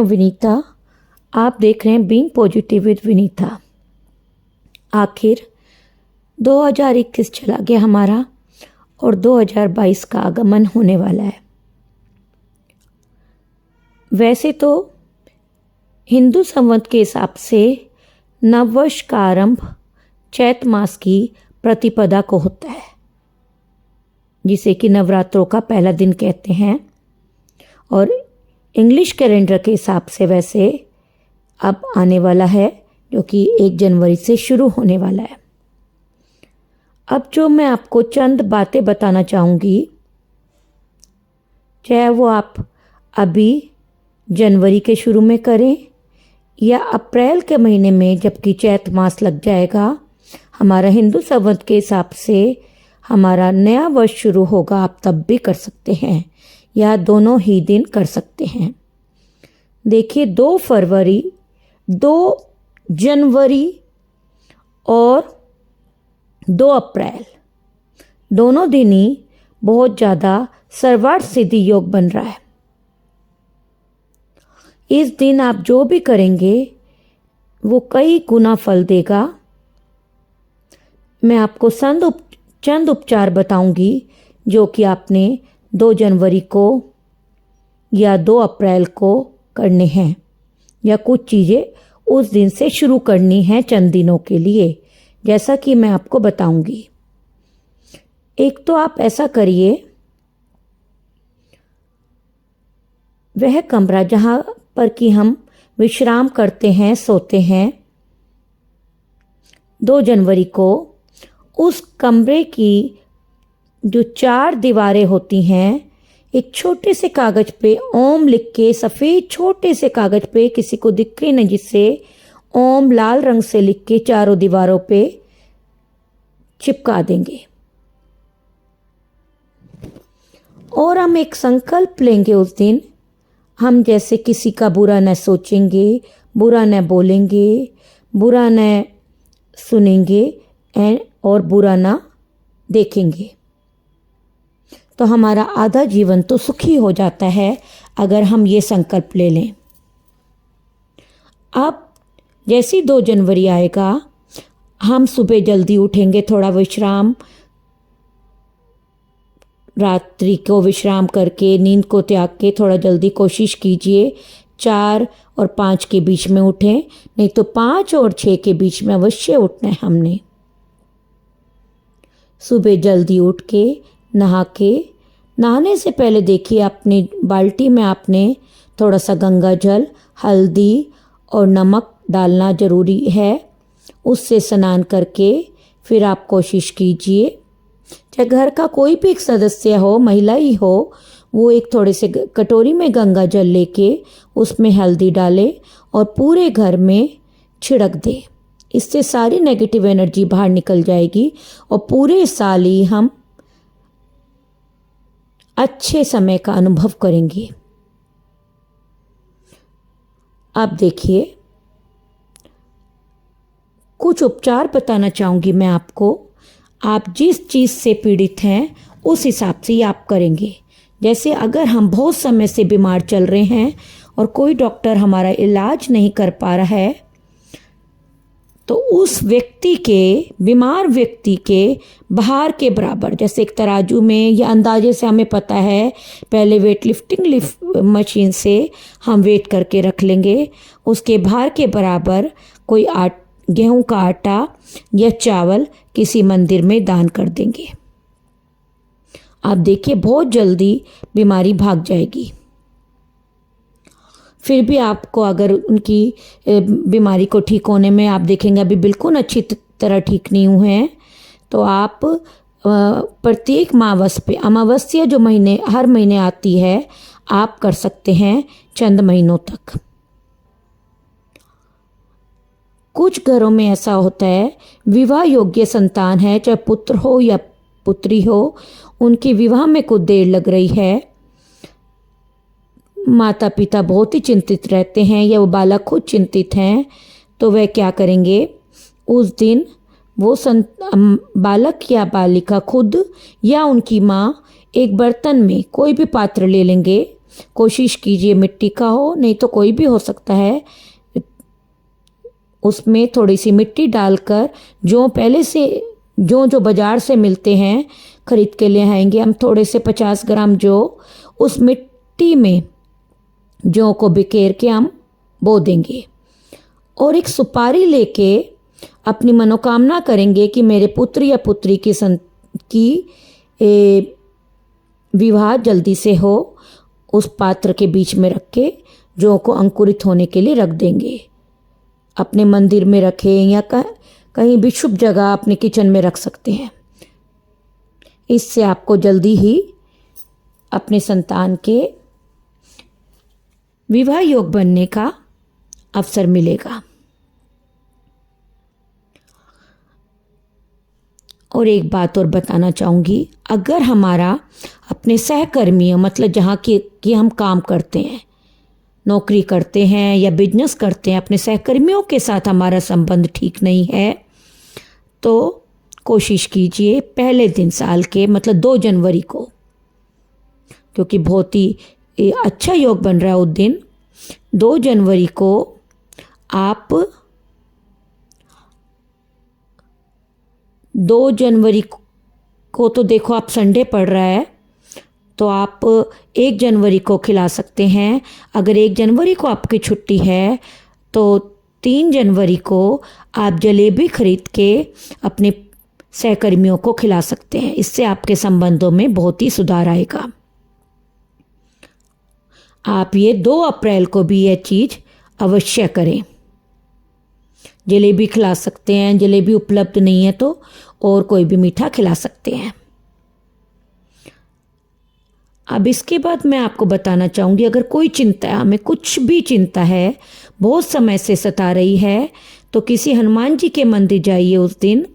हूँ विनीता। आप देख रहे हैं बीइंग पॉजिटिव विद विनीता। आखिर 2021 चला गया हमारा और 2022 का आगमन होने वाला है। वैसे तो हिंदू संवत के हिसाब से नववर्ष का आरंभ चैत मास की प्रतिपदा को होता है, जिसे कि नवरात्रों का पहला दिन कहते हैं। और इंग्लिश कैलेंडर के हिसाब से वैसे अब आने वाला है, जो कि 1 जनवरी से शुरू होने वाला है। अब जो मैं आपको चंद बातें बताना चाहूँगी, चाहे वो आप अभी जनवरी के शुरू में करें या अप्रैल के महीने में, जबकि चैत मास लग जाएगा, हमारा हिंदू संवत के हिसाब से हमारा नया वर्ष शुरू होगा, आप तब भी कर सकते हैं या दोनों ही दिन कर सकते हैं। देखिए 2 फरवरी, 2 जनवरी और 2 अप्रैल दोनों दिन ही बहुत ज़्यादा सर्वार्थ सिद्धि योग बन रहा है। इस दिन आप जो भी करेंगे वो कई गुना फल देगा। मैं आपको चंद उपचार बताऊंगी जो कि आपने 2 जनवरी को या 2 अप्रैल को करने हैं, या कुछ चीज़ें उस दिन से शुरू करनी हैं चंद दिनों के लिए, जैसा कि मैं आपको बताऊंगी। एक तो आप ऐसा करिए, वह कमरा जहाँ पर कि हम विश्राम करते हैं, सोते हैं, 2 जनवरी को उस कमरे की जो 4 दीवारें होती हैं, एक छोटे से कागज़ पे ओम लिख के, सफ़ेद छोटे से कागज़ पे, किसी को दिखे न जिससे, ओम लाल रंग से लिख के चारों दीवारों पे चिपका देंगे। और हम एक संकल्प लेंगे उस दिन, हम जैसे किसी का बुरा न सोचेंगे, बुरा न बोलेंगे, बुरा न सुनेंगे और बुरा ना देखेंगे। तो हमारा आधा जीवन तो सुखी हो जाता है अगर हम ये संकल्प ले लें। अब जैसी 2 जनवरी आएगा, हम सुबह जल्दी उठेंगे, थोड़ा विश्राम, रात्रि को विश्राम करके, नींद को त्याग के थोड़ा जल्दी कोशिश कीजिए 4 और 5 के बीच में उठें, नहीं तो 5 और 6 के बीच में अवश्य उठना है हमने। सुबह जल्दी उठ के नहाने से पहले देखिए अपनी बाल्टी में आपने थोड़ा सा गंगा जल, हल्दी और नमक डालना ज़रूरी है। उससे स्नान करके फिर आप कोशिश कीजिए, चाहे घर का कोई भी एक सदस्य हो, महिला ही हो, वो एक थोड़े से कटोरी में गंगा जल लेके उसमें हल्दी डाले और पूरे घर में छिड़क दे। इससे सारी नेगेटिव एनर्जी बाहर निकल जाएगी और पूरे साल ही हम अच्छे समय का अनुभव करेंगे। अब देखिए, कुछ उपचार बताना चाहूँगी मैं आपको। आप जिस चीज़ से पीड़ित हैं उस हिसाब से ही आप करेंगे। जैसे अगर हम बहुत समय से बीमार चल रहे हैं और कोई डॉक्टर हमारा इलाज नहीं कर पा रहा है, तो उस व्यक्ति के, बीमार व्यक्ति के भार के बराबर, जैसे एक तराजू में या अंदाजे से हमें पता है, पहले वेट लिफ्टिंग मशीन से हम वेट करके रख लेंगे, उसके भार के बराबर कोई गेहूं का आटा या चावल किसी मंदिर में दान कर देंगे। आप देखिए बहुत जल्दी बीमारी भाग जाएगी। फिर भी आपको अगर उनकी बीमारी को ठीक होने में आप देखेंगे अभी बिल्कुल अच्छी तरह ठीक नहीं हुए हैं, तो आप प्रत्येक अमावस्या जो हर महीने आती है, आप कर सकते हैं चंद महीनों तक। कुछ घरों में ऐसा होता है, विवाह योग्य संतान है, चाहे पुत्र हो या पुत्री हो, उनकी विवाह में कुछ देर लग रही है, माता पिता बहुत ही चिंतित रहते हैं या वो बालक खुद चिंतित हैं, तो वह क्या करेंगे, उस दिन वो बालक या बालिका खुद या उनकी माँ एक बर्तन में कोई भी पात्र ले लेंगे कोशिश कीजिए मिट्टी का हो, नहीं तो कोई भी हो सकता है। उसमें थोड़ी सी मिट्टी डालकर जो पहले से जो बाज़ार से मिलते हैं खरीद के ले आएंगे हम, थोड़े से 50 ग्राम जौ उस मिट्टी में जौ को बिखेर के हम बो देंगे और एक सुपारी लेके अपनी मनोकामना करेंगे कि मेरे पुत्र या पुत्री की विवाह जल्दी से हो। उस पात्र के बीच में रख के जौ को अंकुरित होने के लिए रख देंगे। अपने मंदिर में रखें या कहीं भी शुभ जगह अपने किचन में रख सकते हैं। इससे आपको जल्दी ही अपने संतान के विवाह योग बनने का अवसर मिलेगा। और एक बात और बताना चाहूँगी, अगर हमारा अपने सहकर्मियों मतलब जहाँ की हम काम करते हैं, नौकरी करते हैं या बिजनेस करते हैं, अपने सहकर्मियों के साथ हमारा संबंध ठीक नहीं है तो कोशिश कीजिए पहले दिन साल के मतलब 2 जनवरी को, क्योंकि बहुत ही अच्छा योग बन रहा है उस दिन 2 जनवरी को आप 2 जनवरी को तो देखो आप संडे पड़ रहा है तो आप 1 जनवरी को खिला सकते हैं। अगर 1 जनवरी को आपकी छुट्टी है तो 3 जनवरी को आप जलेबी खरीद के अपने सहकर्मियों को खिला सकते हैं। इससे आपके संबंधों में बहुत ही सुधार आएगा। आप ये 2 अप्रैल को भी यह चीज़ अवश्य करें। जलेबी खिला सकते हैं, जलेबी उपलब्ध नहीं है तो और कोई भी मीठा खिला सकते हैं। अब इसके बाद मैं आपको बताना चाहूँगी, अगर कोई चिंता, हमें कुछ भी चिंता है, बहुत समय से सता रही है, तो किसी हनुमान जी के मंदिर जाइए उस दिन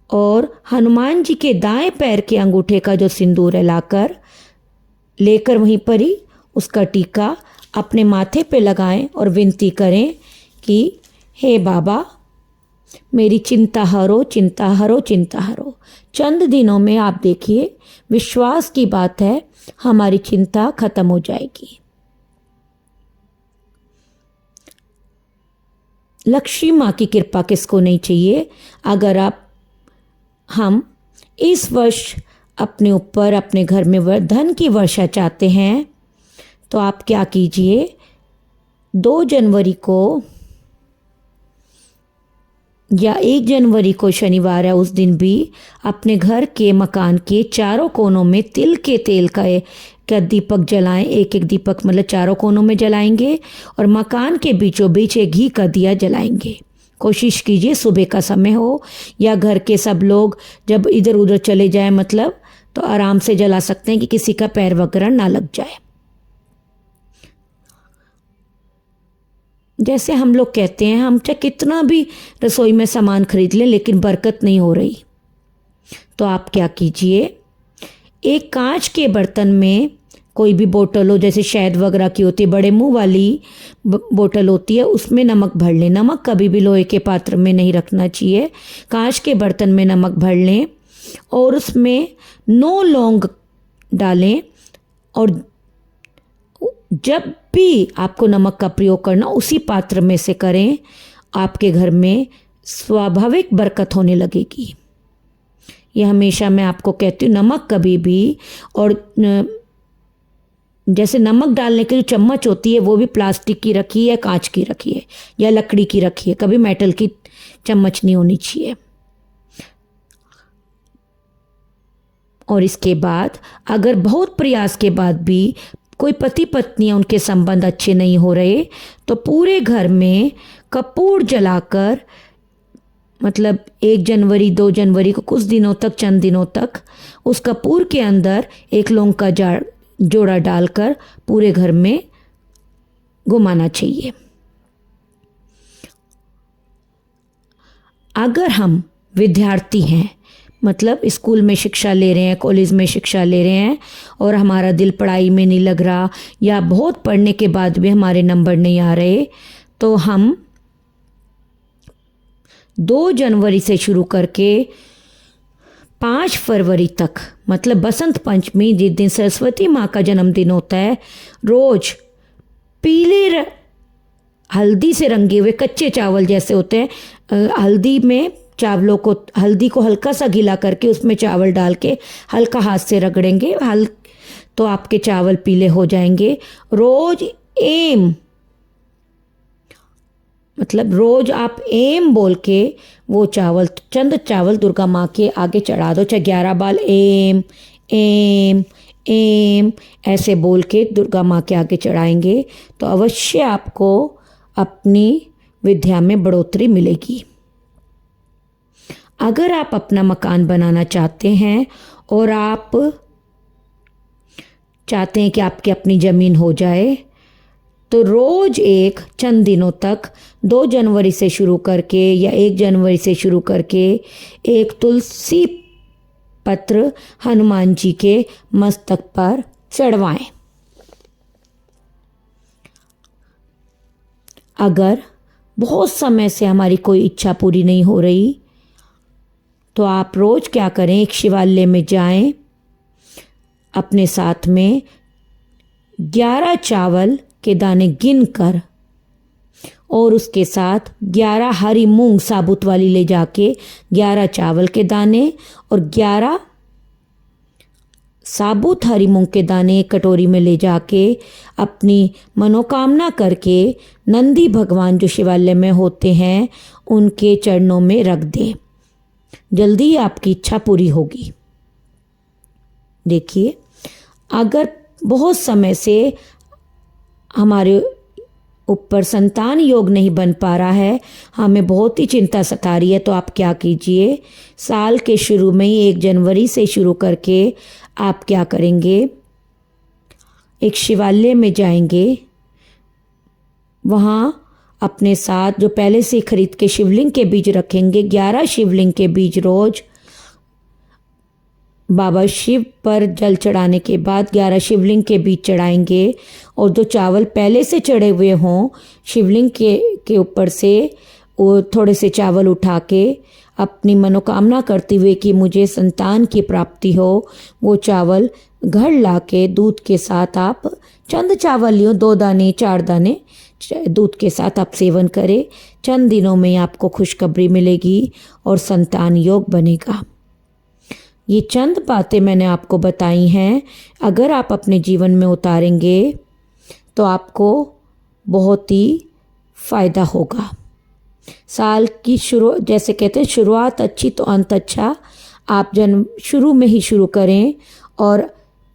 और हनुमान जी के दाएं पैर के अंगूठे का जो सिंदूर है लेकर वहीं पर ही उसका टीका अपने माथे पे लगाएं और विनती करें कि हे बाबा मेरी चिंता हरो, चिंता हरो, चिंता हरो। चंद दिनों में आप देखिए, विश्वास की बात है, हमारी चिंता खत्म हो जाएगी। लक्ष्मी माँ की कृपा किसको नहीं चाहिए। अगर हम इस वर्ष अपने ऊपर, अपने घर में धन की वर्षा चाहते हैं तो आप क्या कीजिए, 2 जनवरी को या 1 जनवरी को शनिवार है, उस दिन भी अपने घर के मकान के चारों कोनों में तिल के तेल का दीपक जलाएं। एक दीपक मतलब चारों कोनों में जलाएंगे और मकान के बीचों बीच एक घी का दिया जलाएंगे। कोशिश कीजिए सुबह का समय हो या घर के सब लोग जब इधर उधर चले जाए मतलब, तो आराम से जला सकते हैं कि किसी का पैर वगैरह ना लग जाए। जैसे हम लोग कहते हैं, हम चाहे कितना भी रसोई में सामान खरीद लें लेकिन बरकत नहीं हो रही, तो आप क्या कीजिए, एक कांच के बर्तन में कोई भी बोतल हो, जैसे शहद वगैरह की होती है, बड़े मुंह वाली बोतल होती है, उसमें नमक भर लें। नमक कभी भी लोहे के पात्र में नहीं रखना चाहिए, कांच के बर्तन में नमक भर लें और उसमें 9 लौंग डालें। और जब भी आपको नमक का प्रयोग करना उसी पात्र में से करें, आपके घर में स्वाभाविक बरकत होने लगेगी। ये हमेशा मैं आपको कहती हूँ, नमक कभी भी, और जैसे नमक डालने की जो चम्मच होती है वो भी प्लास्टिक की रखी है, कांच की रखी है या लकड़ी की रखी है, कभी मेटल की चम्मच नहीं होनी चाहिए। और इसके बाद अगर बहुत प्रयास के बाद भी कोई पति पत्नी उनके संबंध अच्छे नहीं हो रहे, तो पूरे घर में कपूर जलाकर, मतलब 1 जनवरी 2 जनवरी को कुछ दिनों तक, चंद दिनों तक उस कपूर के अंदर एक लौंग का जोड़ा डालकर पूरे घर में घुमाना चाहिए। अगर हम विद्यार्थी हैं, मतलब स्कूल में शिक्षा ले रहे हैं, कॉलेज में शिक्षा ले रहे हैं और हमारा दिल पढ़ाई में नहीं लग रहा या बहुत पढ़ने के बाद भी हमारे नंबर नहीं आ रहे, तो हम 2 जनवरी से शुरू करके 5 फरवरी तक, मतलब बसंत पंचमी, जिस दिन सरस्वती माँ का जन्मदिन होता है, रोज पीले हल्दी से रंगे हुए कच्चे चावल जैसे होते हैं, हल्दी को हल्का सा गीला करके उसमें चावल डाल के हल्का हाथ से रगड़ेंगे, तो आपके चावल पीले हो जाएंगे। रोज एम, मतलब रोज आप एम बोल के वो चावल, चंद चावल दुर्गा माँ के आगे चढ़ा दो, चाहे 11 बाल एम एम एम ऐसे बोल के दुर्गा माँ के आगे चढ़ाएंगे तो अवश्य आपको अपनी विद्या में बढ़ोतरी मिलेगी। अगर आप अपना मकान बनाना चाहते हैं और आप चाहते हैं कि आपकी अपनी ज़मीन हो जाए, तो रोज़ चंद दिनों तक 2 जनवरी से शुरू करके या 1 जनवरी से शुरू करके एक तुलसी पत्र हनुमान जी के मस्तक पर चढ़वाएं। अगर बहुत समय से हमारी कोई इच्छा पूरी नहीं हो रही तो आप रोज़ क्या करें, एक शिवालय में जाएं, अपने साथ में 11 चावल के दाने गिनकर और उसके साथ 11 हरी मूंग साबुत वाली ले जाके 11 चावल के दाने और 11 साबुत हरी मूंग के दाने एक कटोरी में ले जाके अपनी मनोकामना करके नंदी भगवान जो शिवालय में होते हैं उनके चरणों में रख दें। जल्दी ही आपकी इच्छा पूरी होगी। देखिए, अगर बहुत समय से हमारे ऊपर संतान योग नहीं बन पा रहा है, हमें बहुत ही चिंता सता रही है, तो आप क्या कीजिए, साल के शुरू में ही 1 जनवरी से शुरू करके आप क्या करेंगे, एक शिवालय में जाएंगे, वहाँ अपने साथ जो पहले से खरीद के शिवलिंग के बीज रखेंगे, 11 शिवलिंग के बीज रोज बाबा शिव पर जल चढ़ाने के बाद 11 शिवलिंग के बीज चढ़ाएंगे और जो चावल पहले से चढ़े हुए हों शिवलिंग के ऊपर से वो थोड़े से चावल उठा के अपनी मनोकामना करते हुए कि मुझे संतान की प्राप्ति हो, वो चावल घर लाके दूध के साथ आप चंद चावल लियो, 2 दाने 4 दाने दूध के साथ आप सेवन करें। चंद दिनों में आपको खुशखबरी मिलेगी और संतान योग बनेगा। ये चंद बातें मैंने आपको बताई हैं, अगर आप अपने जीवन में उतारेंगे तो आपको बहुत ही फ़ायदा होगा। साल की जैसे कहते हैं शुरुआत अच्छी तो अंत अच्छा। आप शुरू में ही शुरू करें और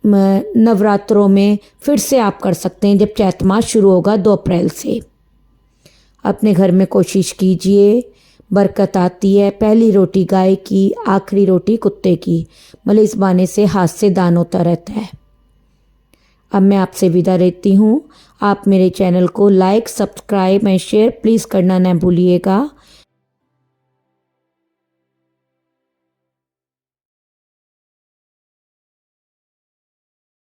नवरात्रों में फिर से आप कर सकते हैं जब चैत मास शुरू होगा 2 अप्रैल से। अपने घर में कोशिश कीजिए, बरकत आती है। पहली रोटी गाय की, आखिरी रोटी कुत्ते की, मतलब इस बहाने से हाथ से दान होता रहता है। अब मैं आपसे विदा लेती हूँ। आप मेरे चैनल को like, subscribe and share please करना न भूलिएगा।